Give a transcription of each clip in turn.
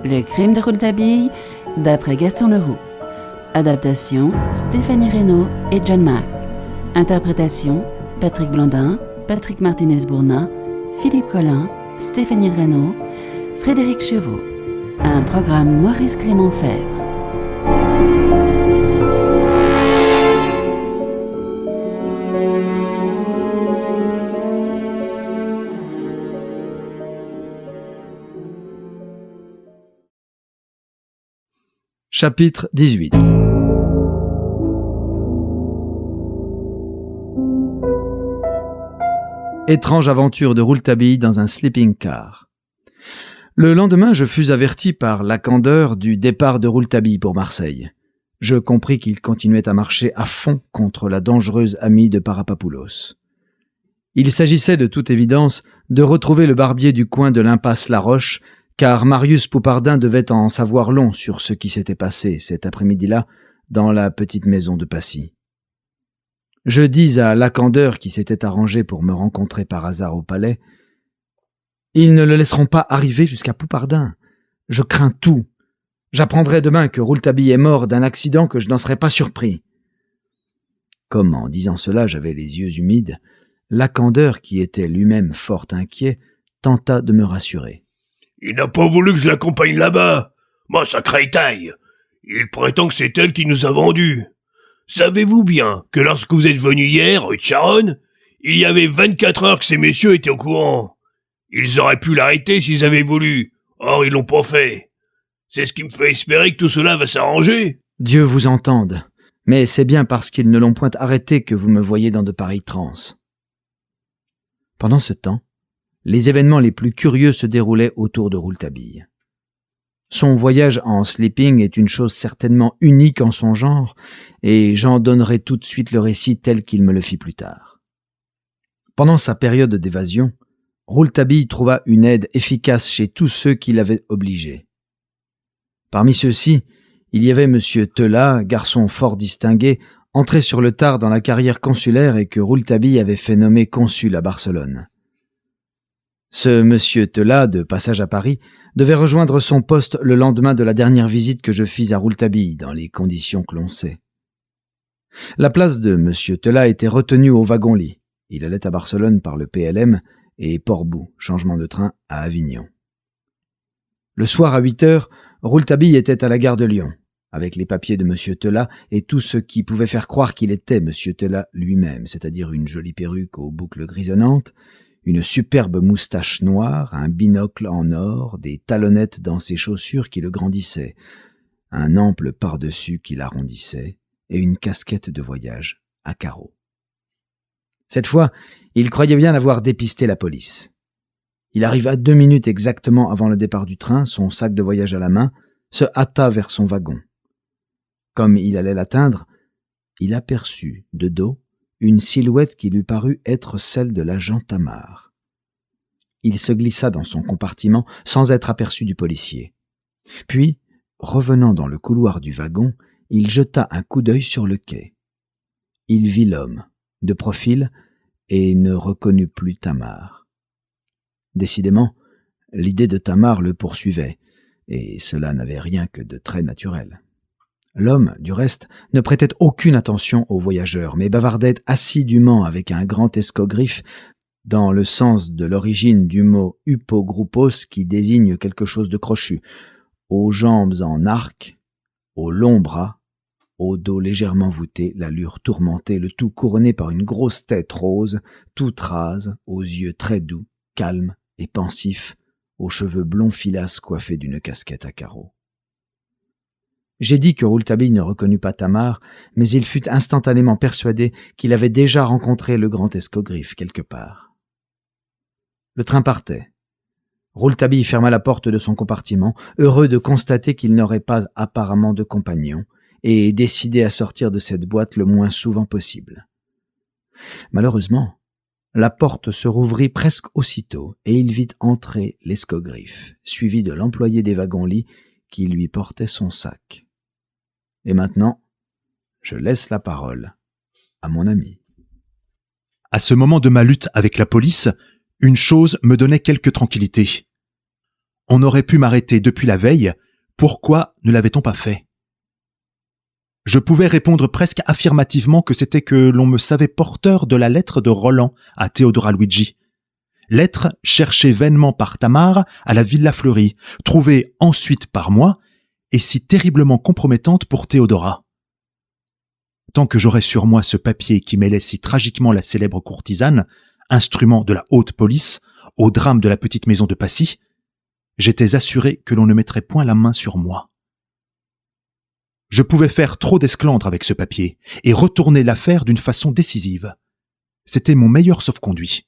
Le crime de Rouletabille, d'après Gaston Leroux. Adaptation, Stéphanie Reynaud et John Mack. Interprétation, Patrick Blandin, Patrick Martinez-Bourna, Philippe Collin, Stéphanie Reynaud, Frédéric Chevaux. Un programme Maurice Clément Fèvre. Chapitre 18. Étrange aventure de Rouletabille dans un sleeping car. Le lendemain, je fus averti par la candeur du départ de Rouletabille pour Marseille. Je compris qu'il continuait à marcher à fond contre la dangereuse amie de Parapapoulos. Il s'agissait de toute évidence de retrouver le barbier du coin de l'impasse La Roche, car Marius Poupardin devait en savoir long sur ce qui s'était passé cet après-midi-là dans la petite maison de Passy. Je dis à Lacandeur, qui s'était arrangé pour me rencontrer par hasard au palais, « Ils ne le laisseront pas arriver jusqu'à Poupardin. Je crains tout. J'apprendrai demain que Rouletabille est mort d'un accident que je n'en serais pas surpris. » Comme en disant cela, j'avais les yeux humides, Lacandeur, qui était lui-même fort inquiet, tenta de me rassurer. Il n'a pas voulu que je l'accompagne là-bas. Moi, sacrée taille. Il prétend que c'est elle qui nous a vendus. Savez-vous bien que lorsque vous êtes venu hier, rue de Charonne, il y avait 24 heures que ces messieurs étaient au courant. Ils auraient pu l'arrêter s'ils avaient voulu. Or, ils l'ont pas fait. C'est ce qui me fait espérer que tout cela va s'arranger. Dieu vous entende. Mais c'est bien parce qu'ils ne l'ont point arrêté que vous me voyez dans de pareilles transes. Pendant ce temps, les événements les plus curieux se déroulaient autour de Rouletabille. Son voyage en sleeping est une chose certainement unique en son genre, et j'en donnerai tout de suite le récit tel qu'il me le fit plus tard. Pendant sa période d'évasion, Rouletabille trouva une aide efficace chez tous ceux qui l'avaient obligé. Parmi ceux-ci, il y avait M. Teula, garçon fort distingué, entré sur le tard dans la carrière consulaire et que Rouletabille avait fait nommer consul à Barcelone. Ce monsieur Teula, de passage à Paris, devait rejoindre son poste le lendemain de la dernière visite que je fis à Rouletabille, dans les conditions que l'on sait. La place de monsieur Teula était retenue au wagon-lit. Il allait à Barcelone par le PLM et Port-Bou, changement de train à Avignon. Le soir à 8 heures, Rouletabille était à la gare de Lyon, avec les papiers de monsieur Teula et tout ce qui pouvait faire croire qu'il était monsieur Teula lui-même, c'est-à-dire une jolie perruque aux boucles grisonnantes, une superbe moustache noire, un binocle en or, des talonnettes dans ses chaussures qui le grandissaient, un ample par-dessus qui l'arrondissait, et une casquette de voyage à carreaux. Cette fois, il croyait bien avoir dépisté la police. Il arriva 2 minutes exactement avant le départ du train, son sac de voyage à la main, se hâta vers son wagon. Comme il allait l'atteindre, il aperçut, de dos, une silhouette qui lui parut être celle de l'agent Tamar. Il se glissa dans son compartiment sans être aperçu du policier. Puis, revenant dans le couloir du wagon, il jeta un coup d'œil sur le quai. Il vit l'homme, de profil, et ne reconnut plus Tamar. Décidément, l'idée de Tamar le poursuivait, et cela n'avait rien que de très naturel. L'homme, du reste, ne prêtait aucune attention aux voyageurs, mais bavardait assidûment avec un grand escogriffe dans le sens de l'origine du mot « hypogroupos » qui désigne quelque chose de crochu, aux jambes en arc, aux longs bras, au dos légèrement voûté, l'allure tourmentée, le tout couronné par une grosse tête rose, toute rase, aux yeux très doux, calmes et pensifs, aux cheveux blonds filasses coiffés d'une casquette à carreaux. J'ai dit que Rouletabille ne reconnut pas Tamar, mais il fut instantanément persuadé qu'il avait déjà rencontré le grand escogriffe quelque part. Le train partait. Rouletabille ferma la porte de son compartiment, heureux de constater qu'il n'aurait pas apparemment de compagnon, et décidé à sortir de cette boîte le moins souvent possible. Malheureusement, la porte se rouvrit presque aussitôt, et il vit entrer l'escogriffe, suivi de l'employé des wagons-lits qui lui portait son sac. Et maintenant, je laisse la parole à mon ami. À ce moment de ma lutte avec la police, une chose me donnait quelque tranquillité. On aurait pu m'arrêter depuis la veille, pourquoi ne l'avait-on pas fait? Je pouvais répondre presque affirmativement que c'était que l'on me savait porteur de la lettre de Roland à Theodora Luigi. Lettre cherchée vainement par Tamar à la Villa Fleury, trouvée ensuite par moi et si terriblement compromettante pour Theodora. Tant que j'aurais sur moi ce papier qui mêlait si tragiquement la célèbre courtisane, instrument de la haute police, au drame de la petite maison de Passy, j'étais assuré que l'on ne mettrait point la main sur moi. Je pouvais faire trop d'esclandre avec ce papier et retourner l'affaire d'une façon décisive. C'était mon meilleur sauf-conduit.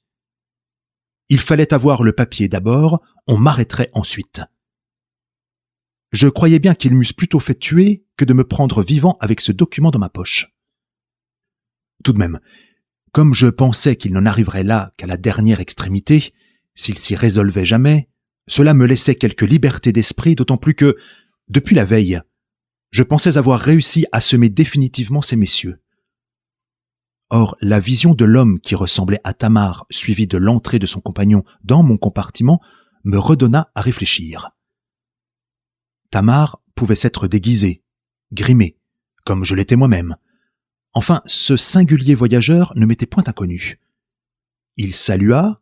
Il fallait avoir le papier d'abord, on m'arrêterait ensuite. Je croyais bien qu'ils m'eussent plutôt fait tuer que de me prendre vivant avec ce document dans ma poche. Tout de même, comme je pensais qu'il n'en arriverait là qu'à la dernière extrémité, s'il s'y résolvait jamais, cela me laissait quelque liberté d'esprit, d'autant plus que, depuis la veille, je pensais avoir réussi à semer définitivement ces messieurs. Or, la vision de l'homme qui ressemblait à Tamar, suivie de l'entrée de son compagnon dans mon compartiment, me redonna à réfléchir. Tamar pouvait s'être déguisée, grimée, comme je l'étais moi-même. Enfin, ce singulier voyageur ne m'était point inconnu. Il salua,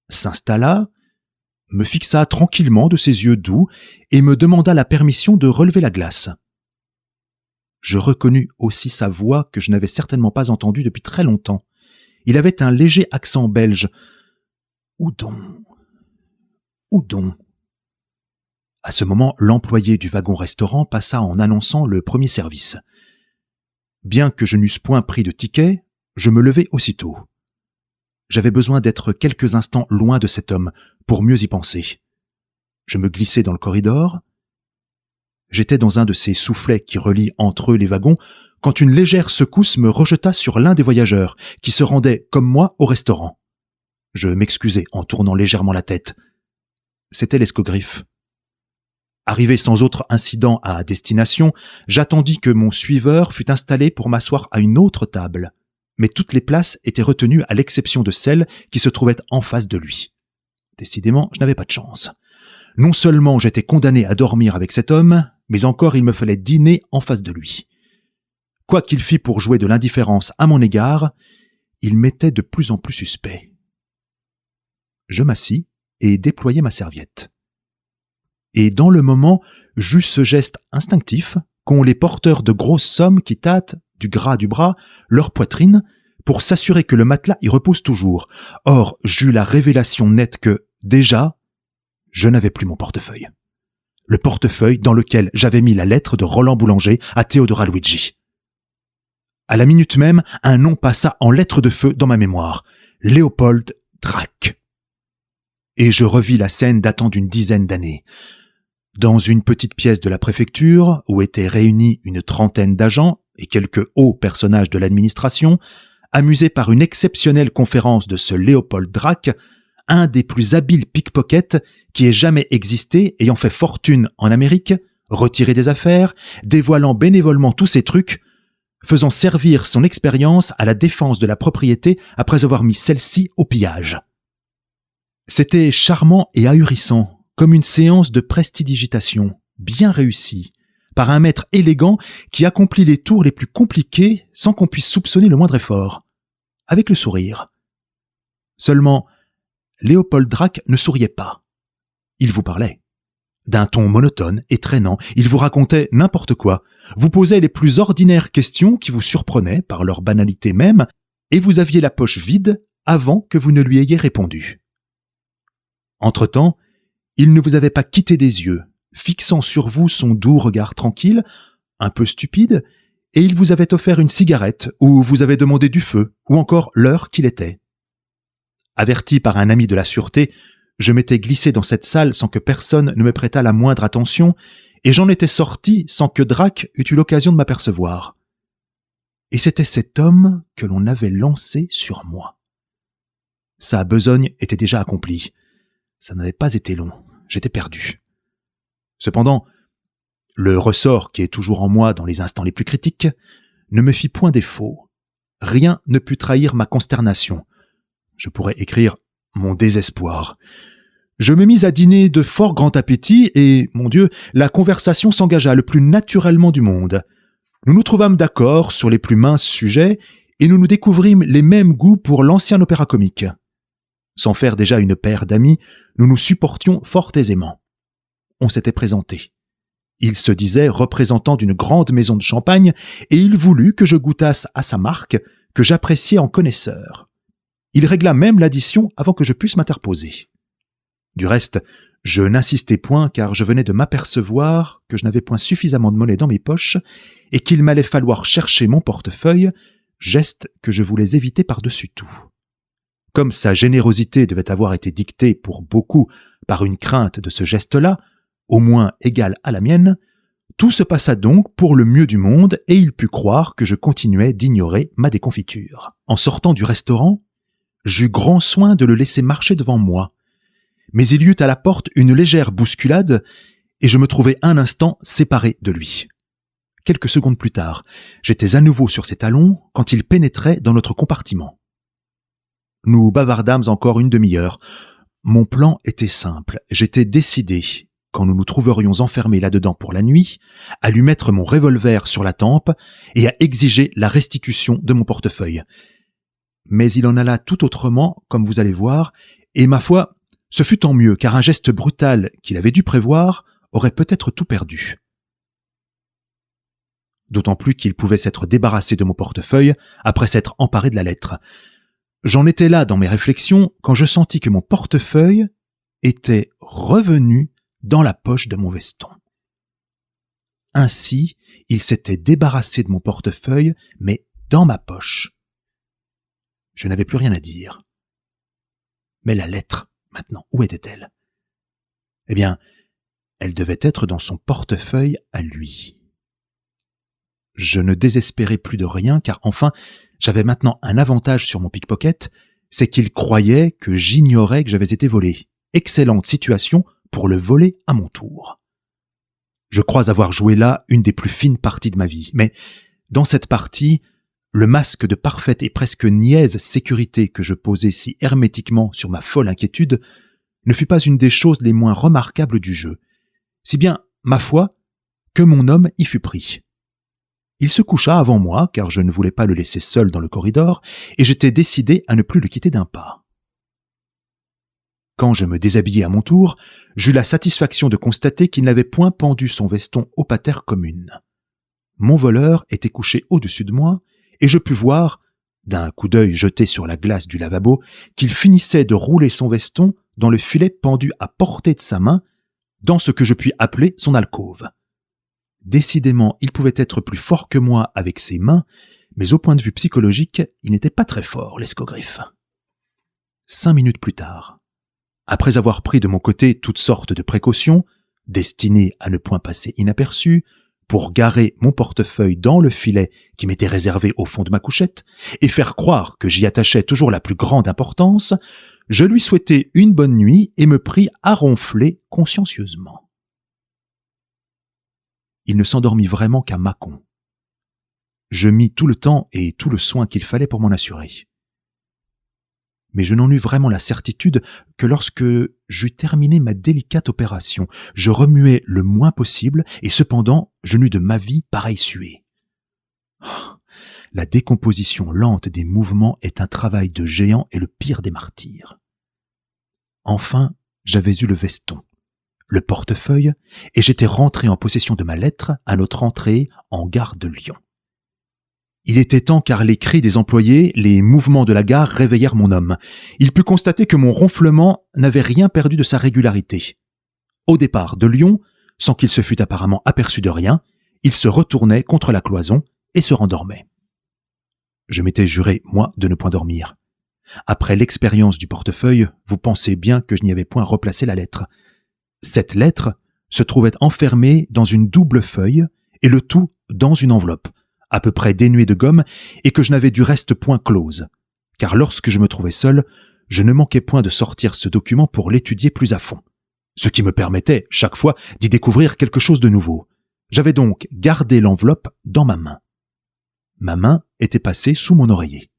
s'installa, me fixa tranquillement de ses yeux doux et me demanda la permission de relever la glace. Je reconnus aussi sa voix que je n'avais certainement pas entendue depuis très longtemps. Il avait un léger accent belge. Où donc? À ce moment, l'employé du wagon-restaurant passa en annonçant le premier service. Bien que je n'eusse point pris de ticket, je me levai aussitôt. J'avais besoin d'être quelques instants loin de cet homme pour mieux y penser. Je me glissai dans le corridor. J'étais dans un de ces soufflets qui relient entre eux les wagons quand une légère secousse me rejeta sur l'un des voyageurs qui se rendait, comme moi, au restaurant. Je m'excusai en tournant légèrement la tête. C'était l'escogriffe. Arrivé sans autre incident à destination, j'attendis que mon suiveur fût installé pour m'asseoir à une autre table, mais toutes les places étaient retenues à l'exception de celle qui se trouvait en face de lui. Décidément, je n'avais pas de chance. Non seulement j'étais condamné à dormir avec cet homme, mais encore il me fallait dîner en face de lui. Quoi qu'il fît pour jouer de l'indifférence à mon égard, il m'était de plus en plus suspect. Je m'assis et déployai ma serviette. Et dans le moment, j'eus ce geste instinctif qu'ont les porteurs de grosses sommes qui tâtent, du gras du bras, leur poitrine, pour s'assurer que le matelas y repose toujours. Or, j'eus la révélation nette que, déjà, je n'avais plus mon portefeuille. Le portefeuille dans lequel j'avais mis la lettre de Roland Boulanger à Theodora Luigi. À la minute même, un nom passa en lettres de feu dans ma mémoire. Léopold Drac. Et je revis la scène datant d'une dizaine d'années. Dans une petite pièce de la préfecture, où étaient réunis une trentaine d'agents et quelques hauts personnages de l'administration, amusés par une exceptionnelle conférence de ce Léopold Drac, un des plus habiles pickpockets qui ait jamais existé, ayant fait fortune en Amérique, retiré des affaires, dévoilant bénévolement tous ses trucs, faisant servir son expérience à la défense de la propriété après avoir mis celle-ci au pillage. C'était charmant et ahurissant, comme une séance de prestidigitation, bien réussie, par un maître élégant qui accomplit les tours les plus compliqués sans qu'on puisse soupçonner le moindre effort, avec le sourire. Seulement, Léopold Drac ne souriait pas. Il vous parlait. D'un ton monotone et traînant, il vous racontait n'importe quoi, vous posait les plus ordinaires questions qui vous surprenaient par leur banalité même, et vous aviez la poche vide avant que vous ne lui ayez répondu. Entre-temps, il ne vous avait pas quitté des yeux, fixant sur vous son doux regard tranquille, un peu stupide, et il vous avait offert une cigarette ou vous avait demandé du feu, ou encore l'heure qu'il était. Averti par un ami de la sûreté, je m'étais glissé dans cette salle sans que personne ne me prêtât la moindre attention, et j'en étais sorti sans que Drac eût eu l'occasion de m'apercevoir. Et c'était cet homme que l'on avait lancé sur moi. Sa besogne était déjà accomplie. Ça n'avait pas été long, j'étais perdu. Cependant, le ressort qui est toujours en moi dans les instants les plus critiques ne me fit point défaut. Rien ne put trahir ma consternation. Je pourrais écrire mon désespoir. Je me mis à dîner de fort grand appétit et, mon Dieu, la conversation s'engagea le plus naturellement du monde. Nous nous trouvâmes d'accord sur les plus minces sujets et nous nous découvrîmes les mêmes goûts pour l'ancien opéra comique. Sans faire déjà une paire d'amis, nous nous supportions fort aisément. On s'était présenté. Il se disait représentant d'une grande maison de champagne et il voulut que je goûtasse à sa marque, que j'appréciais en connaisseur. Il régla même l'addition avant que je pusse m'interposer. Du reste, je n'insistai point car je venais de m'apercevoir que je n'avais point suffisamment de monnaie dans mes poches et qu'il m'allait falloir chercher mon portefeuille, geste que je voulais éviter par-dessus tout. Comme sa générosité devait avoir été dictée pour beaucoup par une crainte de ce geste-là, au moins égale à la mienne, tout se passa donc pour le mieux du monde et il put croire que je continuais d'ignorer ma déconfiture. En sortant du restaurant, j'eus grand soin de le laisser marcher devant moi, mais il y eut à la porte une légère bousculade et je me trouvai un instant séparé de lui. Quelques secondes plus tard, j'étais à nouveau sur ses talons quand il pénétrait dans notre compartiment. Nous bavardâmes encore une demi-heure. Mon plan était simple, j'étais décidé, quand nous nous trouverions enfermés là-dedans pour la nuit, à lui mettre mon revolver sur la tempe et à exiger la restitution de mon portefeuille. Mais il en alla tout autrement, comme vous allez voir, et ma foi, ce fut tant mieux, car un geste brutal qu'il avait dû prévoir aurait peut-être tout perdu. D'autant plus qu'il pouvait s'être débarrassé de mon portefeuille après s'être emparé de la lettre. J'en étais là dans mes réflexions quand je sentis que mon portefeuille était revenu dans la poche de mon veston. Ainsi, il s'était débarrassé de mon portefeuille, mais dans ma poche. Je n'avais plus rien à dire. Mais la lettre, maintenant, où était-elle? Eh bien, elle devait être dans son portefeuille à lui. Je ne désespérais plus de rien, car enfin, j'avais maintenant un avantage sur mon pickpocket, c'est qu'il croyait que j'ignorais que j'avais été volé. Excellente situation pour le voler à mon tour. Je crois avoir joué là une des plus fines parties de ma vie, mais dans cette partie, le masque de parfaite et presque niaise sécurité que je posais si hermétiquement sur ma folle inquiétude ne fut pas une des choses les moins remarquables du jeu, si bien, ma foi, que mon homme y fut pris. Il se coucha avant moi, car je ne voulais pas le laisser seul dans le corridor, et j'étais décidé à ne plus le quitter d'un pas. Quand je me déshabillai à mon tour, j'eus la satisfaction de constater qu'il n'avait point pendu son veston au pater commune. Mon voleur était couché au-dessus de moi, et je pus voir, d'un coup d'œil jeté sur la glace du lavabo, qu'il finissait de rouler son veston dans le filet pendu à portée de sa main, dans ce que je puis appeler son alcôve. Décidément, il pouvait être plus fort que moi avec ses mains, mais au point de vue psychologique, il n'était pas très fort, l'escogriffe. 5 minutes plus tard, après avoir pris de mon côté toutes sortes de précautions, destinées à ne point passer inaperçues, pour garer mon portefeuille dans le filet qui m'était réservé au fond de ma couchette, et faire croire que j'y attachais toujours la plus grande importance, je lui souhaitai une bonne nuit et me pris à ronfler consciencieusement. Il ne s'endormit vraiment qu'à Mâcon. Je mis tout le temps et tout le soin qu'il fallait pour m'en assurer. Mais je n'en eus vraiment la certitude que lorsque j'eus terminé ma délicate opération, je remuai le moins possible et cependant je n'eus de ma vie pareille suée. La décomposition lente des mouvements est un travail de géant et le pire des martyrs. Enfin, j'avais eu le veston, le portefeuille, et j'étais rentré en possession de ma lettre à notre entrée en gare de Lyon. Il était temps car les cris des employés, les mouvements de la gare réveillèrent mon homme. Il put constater que mon ronflement n'avait rien perdu de sa régularité. Au départ de Lyon, sans qu'il se fût apparemment aperçu de rien, il se retournait contre la cloison et se rendormait. Je m'étais juré, moi, de ne point dormir. Après l'expérience du portefeuille, vous pensez bien que je n'y avais point replacé la lettre. Cette lettre se trouvait enfermée dans une double feuille et le tout dans une enveloppe, à peu près dénuée de gomme et que je n'avais du reste point close, car lorsque je me trouvais seul, je ne manquais point de sortir ce document pour l'étudier plus à fond, ce qui me permettait, chaque fois, d'y découvrir quelque chose de nouveau. J'avais donc gardé l'enveloppe dans ma main. Ma main était passée sous mon oreiller.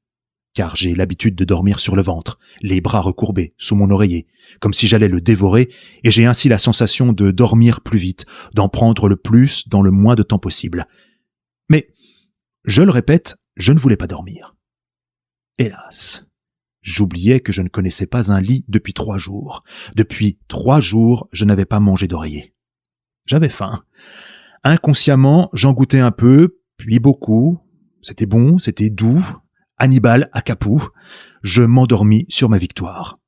car j'ai l'habitude de dormir sur le ventre, les bras recourbés, sous mon oreiller, comme si j'allais le dévorer, et j'ai ainsi la sensation de dormir plus vite, d'en prendre le plus dans le moins de temps possible. Mais, je le répète, je ne voulais pas dormir. Hélas, j'oubliais que je ne connaissais pas un lit depuis 3 jours. Depuis 3 jours, je n'avais pas mangé d'oreiller. J'avais faim. Inconsciemment, j'en goûtais un peu, puis beaucoup. C'était bon, c'était doux. Hannibal à Capoue. Je m'endormis sur ma victoire.